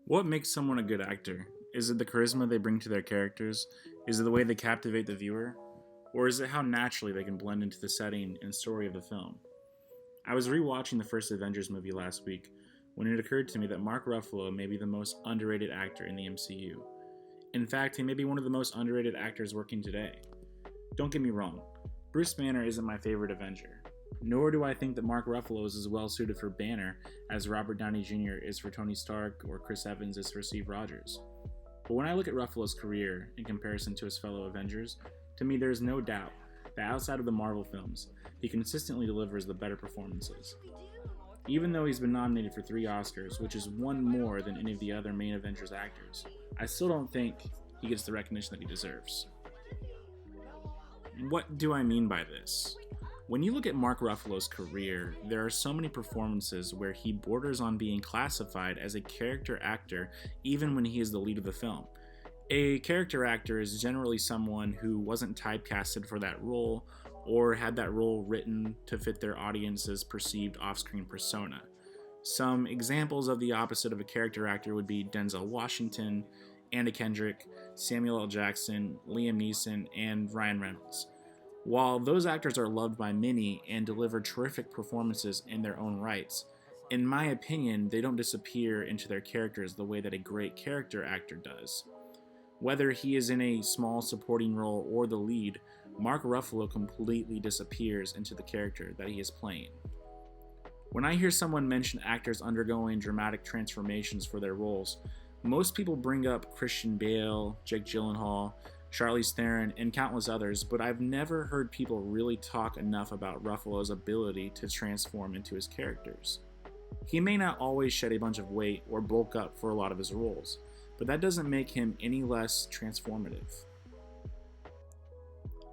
What makes someone a good actor? Is it the charisma they bring to their characters? Is it the way they captivate the viewer? Or is it how naturally they can blend into the setting and story of the film? I was rewatching the first Avengers movie last week when it occurred to me that Mark Ruffalo may be the most underrated actor in the MCU. In fact, he may be one of the most underrated actors working today. Don't get me wrong, Bruce Banner isn't my favorite Avenger, nor do I think that Mark Ruffalo is as well suited for Banner as Robert Downey Jr. is for Tony Stark or Chris Evans is for Steve Rogers. But when I look at Ruffalo's career in comparison to his fellow Avengers, to me there is no doubt that outside of the Marvel films, he consistently delivers the better performances. Even though he's been nominated for 3 Oscars, which is one more than any of the other main Avengers actors, I still don't think he gets the recognition that he deserves. What do I mean by this? When you look at Mark Ruffalo's career, there are so many performances where he borders on being classified as a character actor even when he is the lead of the film. A character actor is generally someone who wasn't typecasted for that role or had that role written to fit their audience's perceived off-screen persona. Some examples of the opposite of a character actor would be Denzel Washington, Anna Kendrick, Samuel L. Jackson, Liam Neeson, and Ryan Reynolds. While those actors are loved by many and deliver terrific performances in their own rights, in my opinion, they don't disappear into their characters the way that a great character actor does. Whether he is in a small supporting role or the lead, Mark Ruffalo completely disappears into the character that he is playing. When I hear someone mention actors undergoing dramatic transformations for their roles, most people bring up Christian Bale, Jake Gyllenhaal, Charlize Theron, and countless others, but I've never heard people really talk enough about Ruffalo's ability to transform into his characters. He may not always shed a bunch of weight or bulk up for a lot of his roles, but that doesn't make him any less transformative.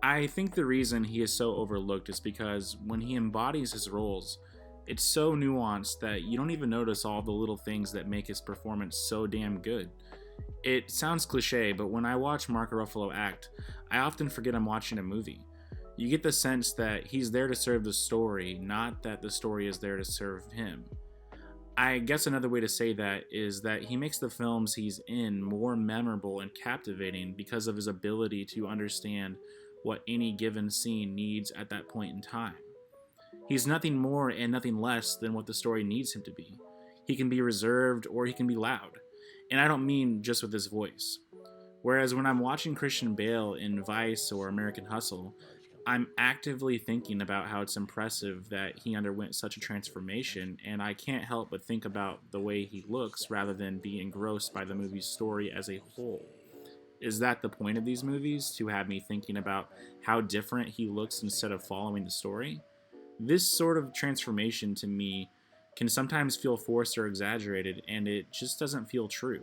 I think the reason he is so overlooked is because when he embodies his roles, it's so nuanced that you don't even notice all the little things that make his performance so damn good. It sounds cliche, but when I watch Mark Ruffalo act, I often forget I'm watching a movie. You get the sense that he's there to serve the story, not that the story is there to serve him. I guess another way to say that is that he makes the films he's in more memorable and captivating because of his ability to understand what any given scene needs at that point in time. He's nothing more and nothing less than what the story needs him to be. He can be reserved or he can be loud. And I don't mean just with his voice. Whereas when I'm watching Christian Bale in Vice or American Hustle, I'm actively thinking about how it's impressive that he underwent such a transformation, and I can't help but think about the way he looks rather than be engrossed by the movie's story as a whole. Is that the point of these movies, to have me thinking about how different he looks instead of following the story? This sort of transformation to me can sometimes feel forced or exaggerated, and it just doesn't feel true.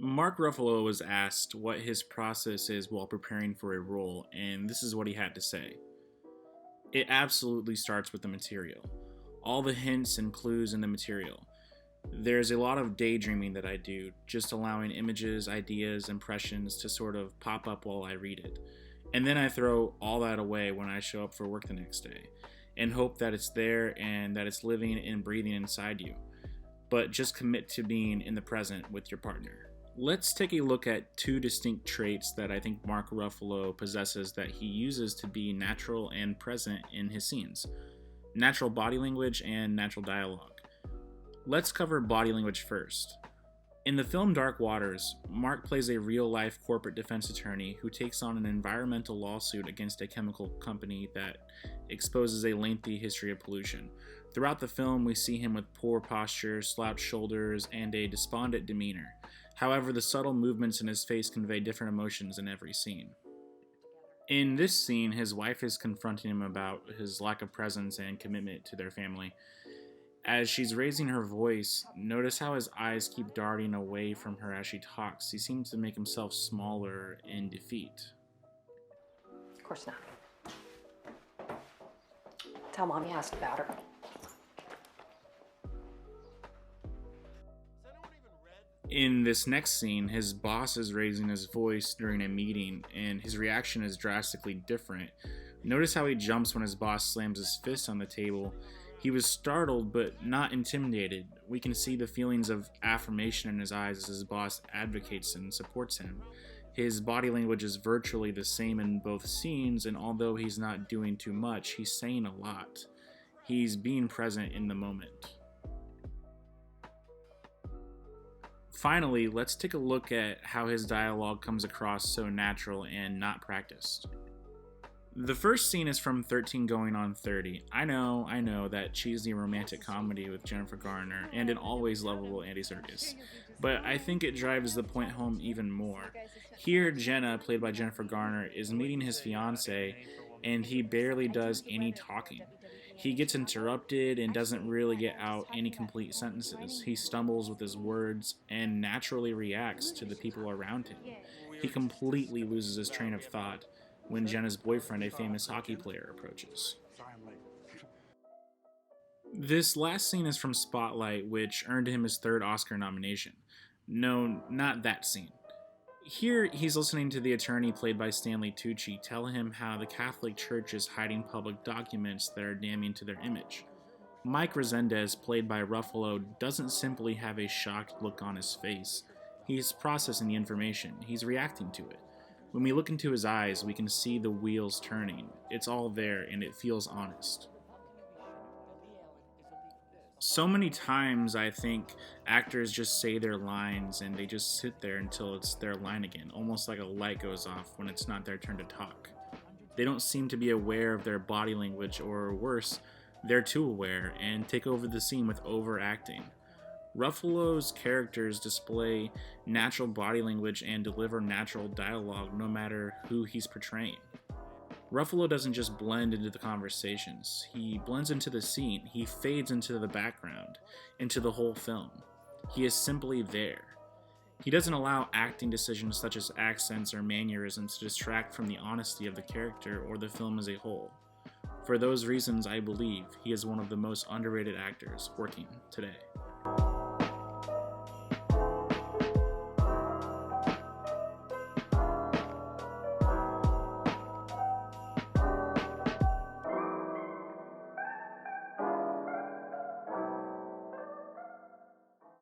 Mark Ruffalo was asked what his process is while preparing for a role, and this is what he had to say. It absolutely starts with the material. All the hints and clues in the material. There's a lot of daydreaming that I do, just allowing images, ideas, impressions to sort of pop up while I read it. And then I throw all that away when I show up for work the next day, and hope that it's there and that it's living and breathing inside you. But just commit to being in the present with your partner. Let's take a look at 2 distinct traits that I think Mark Ruffalo possesses that he uses to be natural and present in his scenes. Natural body language and natural dialogue. Let's cover body language first. In the film Dark Waters, Mark plays a real-life corporate defense attorney who takes on an environmental lawsuit against a chemical company that exposes a lengthy history of pollution. Throughout the film, we see him with poor posture, slouched shoulders, and a despondent demeanor. However, the subtle movements in his face convey different emotions in every scene. In this scene, his wife is confronting him about his lack of presence and commitment to their family. As she's raising her voice, notice how his eyes keep darting away from her as she talks. He seems to make himself smaller in defeat. Of course not. Tell Mom you asked about her. In this next scene, his boss is raising his voice during a meeting, and his reaction is drastically different Notice how he jumps when his boss slams his fist on the table. He was startled but not intimidated. We can see the feelings of affirmation in his eyes as his boss advocates and supports him. His body language is virtually the same in both scenes, and although he's not doing too much, he's saying a lot. He's being present in the moment. Finally, let's take a look at how his dialogue comes across so natural and not practiced. The first scene is from 13 Going on 30. I know, that cheesy romantic comedy with Jennifer Garner and an always lovable Andy Serkis. But I think it drives the point home even more. Here, Jenna, played by Jennifer Garner, is meeting his fiancé, and he barely does any talking. He gets interrupted and doesn't really get out any complete sentences. He stumbles with his words and naturally reacts to the people around him. He completely loses his train of thought when Jenna's boyfriend, a famous hockey player, approaches. This last scene is from Spotlight, which earned him his third Oscar nomination. No, not that scene. Here, he's listening to the attorney played by Stanley Tucci tell him how the Catholic Church is hiding public documents that are damning to their image. Mike Resendez, played by Ruffalo, doesn't simply have a shocked look on his face. He's processing the information. He's reacting to it. When we look into his eyes, we can see the wheels turning. It's all there, and it feels honest. So many times I think actors just say their lines and they just sit there until it's their line again, almost like a light goes off when it's not their turn to talk. They don't seem to be aware of their body language, or worse, they're too aware and take over the scene with overacting. Ruffalo's characters display natural body language and deliver natural dialogue no matter who he's portraying. Ruffalo doesn't just blend into the conversations, he blends into the scene, he fades into the background, into the whole film. He is simply there. He doesn't allow acting decisions such as accents or mannerisms to distract from the honesty of the character or the film as a whole. For those reasons, I believe he is one of the most underrated actors working today.